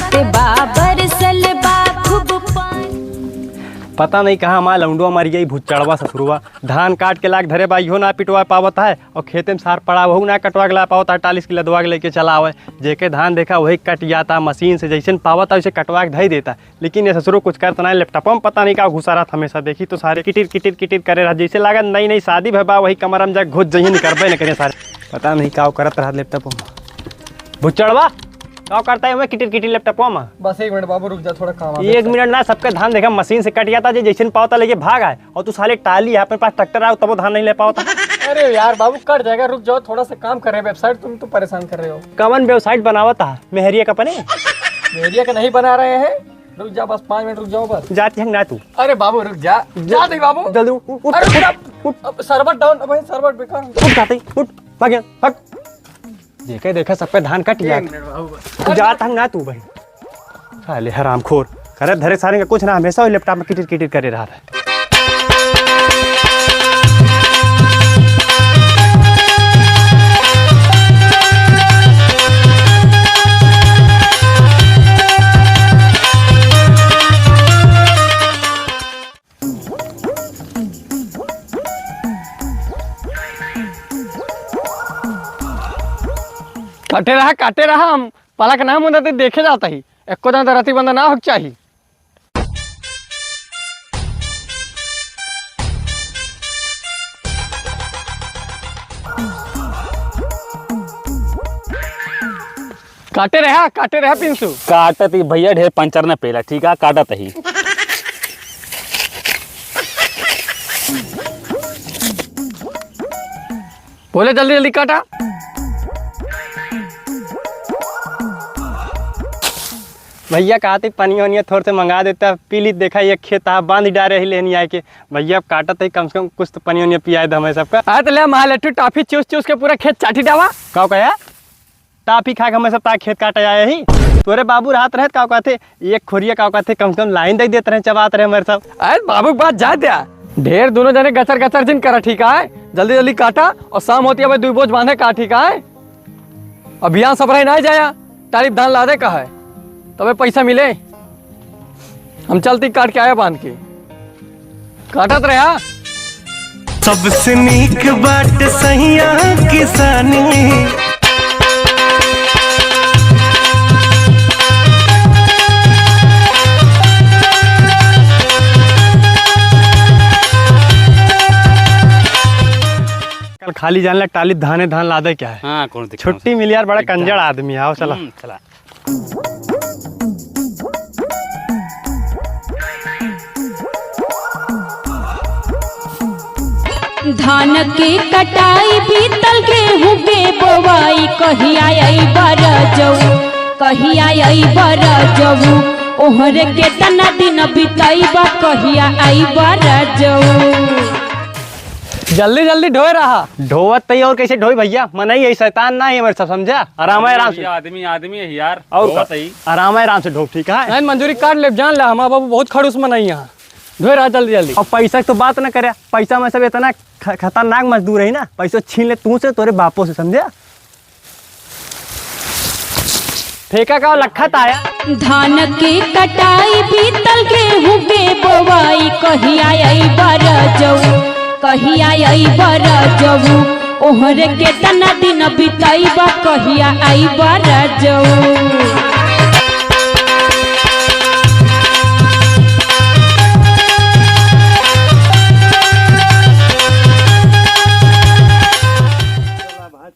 बरसात बाबर सलबा खूब पानी। पता नहीं कहाँ हमारा लौंडुआ मर गई भुच्चड़वा ससुरवा। धान काट के लाग धरे बाई हो ना पिटवा पावता है और खेते में सार पड़ा वह ना कटवा के ला पावता है। 48 किलो दवा के लेके चला आवे जेके धान देखा वही कट जाता मशीन से जैसे पावता वैसे कटवा के धई देता। लेकिन ये ससुरो कुछ करता नहीं। लैपटॉप में पता नहीं क्या घुसा रहा था हमेशा देखी तो सारे किटिर किटिर किटिर करे रहा जैसे लगा नई नई शादी भा वही कमर में जाके घुस जही नहीं करबे न करे सारे। पता नहीं क्या करत रहा लैपटॉप में भुच्चड़वा क्या करता है मैं किटिर किटिर लैपटॉप में। बस 1 मिनट बाबू रुक जा थोड़ा काम। 1 मिनट ना सबका धान देखा मशीन से कट जाता जैसे पावता लेके भाग आए और तू साले टाली है अपने पास ट्रैक्टर आया तब वो धान नहीं ले पाता। अरे यार बाबू कट जाएगा रुक जाओ थोड़ा सा काम कर रहे हैं। वेबसाइट तुम तो परेशान कर रहे हो। कवन वेबसाइट बनावा था मेहरिया कंपनी मेरिया का नहीं बना रहे हैं। रुक जा बस 5 मिनट रुक जाओ बस। जाती है ना तू। अरे बाबू रुक जा जा दे बाबू जल्दी उठ अरे सर्वर डाउन भाई सर्वर बेकार उठ जाते उठ भाग भाग देखे देखा सब पे धान कट गया। जाता है ना तू भाई साले हरामखोर करे धरे सारे का कुछ ना हमेशा लैपटॉप में किटिर किटिर करे रहा है। काटे रहा हम पलक ना मुंदा ते देखे जाता ही एको दान राती बंदा ना होक चाहिए। काटे रहा पिंसू काटत ही भैया ढेर पंचर न पेला ठीक है काटत ही। बोले जल्दी जल्दी काटा। भैया कहते पनिया वनिया थोड़े से मंगा देता पी ली देखा ये खेत बांध डारे ही लेनी आए के भैया काटत है कम से कम कुछ तो पनिया वनिया पिया हमें सबका। आ तो ले महालट्टू टॉफी चूस चूस के पूरा खेत चाटी डावा। का कहा टाफी खा के हमें सब खेत काटे आए ही तोरे बाबू रात रहे का कहते एक खोरिया का कहते कम से कम लाइन दे देते रहे चबाते रहे हमारे सब। अरे बाबू बात जा दिया ढेर दोनों जने गचर गचर जिन करा ठीक है। जल्दी जल्दी काटा और शाम होती है भाई 2 बोझ बांधे का ठीक है। अभियान सब रहे ना जाया तारीफ धान ला दे का है तबे पैसा मिले। हम चलती काट के आया बांध के काटत रहा। सबसे नीक बाट सहिया किसानी कल खाली जाने लग टाली धान लादे क्या है। हाँ कौन छुट्टी मिली यार बड़ा कंजड़ आदमी आओ चला चला। धान के कटाई बीतल गेहूं के बोवाई कहिया आई बरजऊ कहिया आई बरजऊ ओहरे के तना दिन बिताईबा कहिया आई बरजऊ। जल्दी जल्दी ढोए रहा ढोवत तई और कैसे ढोई भैया मना ही शैतान ना है मेरे सब समझा। आराम से आदमी है यार और आराम से ढो ठीक है। मंजूरी काट ले जान ले हमारा बाबू बहुत खड़ूस मनाई यहाँ ढोए रहा जल्दी जल्दी। और पैसा तो बात ना करे पैसा में सब इतना खतरनाक मजदूर है ना पैसा छीन ले तू से तोरे बापों से समझा। ठेका का लखत आया धान के कटाई बीतल गेहूं के बोवाई कहिया आई बरजऊ कहिया आई बरजऊ ओहरे के तना दिन बिताईबा कहिया आई बरजऊ।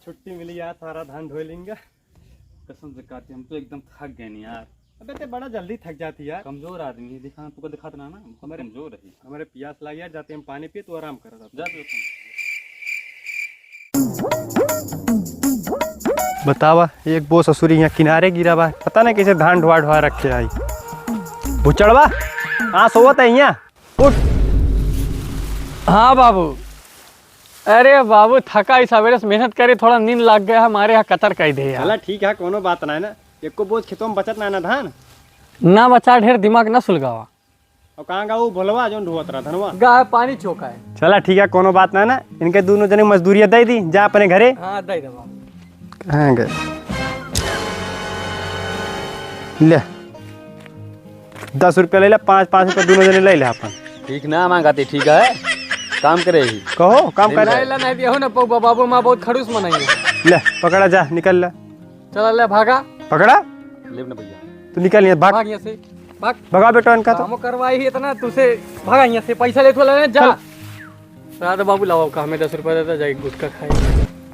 छुट्टी मिली यार सारा धान ढो लेंगे कसम से काटे हम तो एकदम थक गए नहीं यार। अबे ते बड़ा जल्दी थक जाती यार। कमजोर आदमी है दिखा तुमको दिखाता ना हमारे कमजोर है। हमारे प्यास लग यार जाते हम पानी पिए तो आराम कर जा बतावा एक बो ससुरी यहाँ किनारे गिरा बा पता नहीं कैसे धान ढुआ रखे आई भुचड़वा। हाँ सोवत है यहाँ उठ। हाँ बाबू अरे बाबू थका ही सवेरे से मेहनत करे थोड़ा नींद लग गया हमारे यहाँ कतर कह दे चला ठीक है कोनो बात ना है ना एक को बोझ खेतों में बचत ना है ना धान ना बचा ढेर दिमाग न सुलगावा। और कहाँ का वो भोलवा जो ढुआत रहा धनवा गाय पानी चौका है। चला ठीक है कोनो बात ना ना इनके दोनों जने मजदूरियाँ दे दी जा अपने घरे। हाँ दे दे बाबू। कहाँ गए ले 10 रुपया ले ला, 5-5 रुपया दोनों जने ले ले अपन। ठीक ना मांगाती, ठीक है काम करेगी। कहो काम कर। नहीं ला नहीं दिया हो ना पौवा, बाबू माँ बहुत खड़ूस मनाई। ले पकड़ा, जा निकल ले। चल ले भागा, पकड़ा ले ना भैया, तू निकल यहाँ, भाग भाग यहाँ से, भाग। भगा बेटा इनका तो। काम करवाई ही इतना, तुझसे भागा यहाँ से, पैसा ले तो ले जा। राधा बाबू लाओ का, हमें 10 रुपया देता, जाए गुटखा खाए।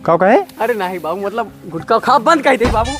कहो कहे अरे नहीं बाबू, मतलब गुटखा खा बंद कही थी बाबू।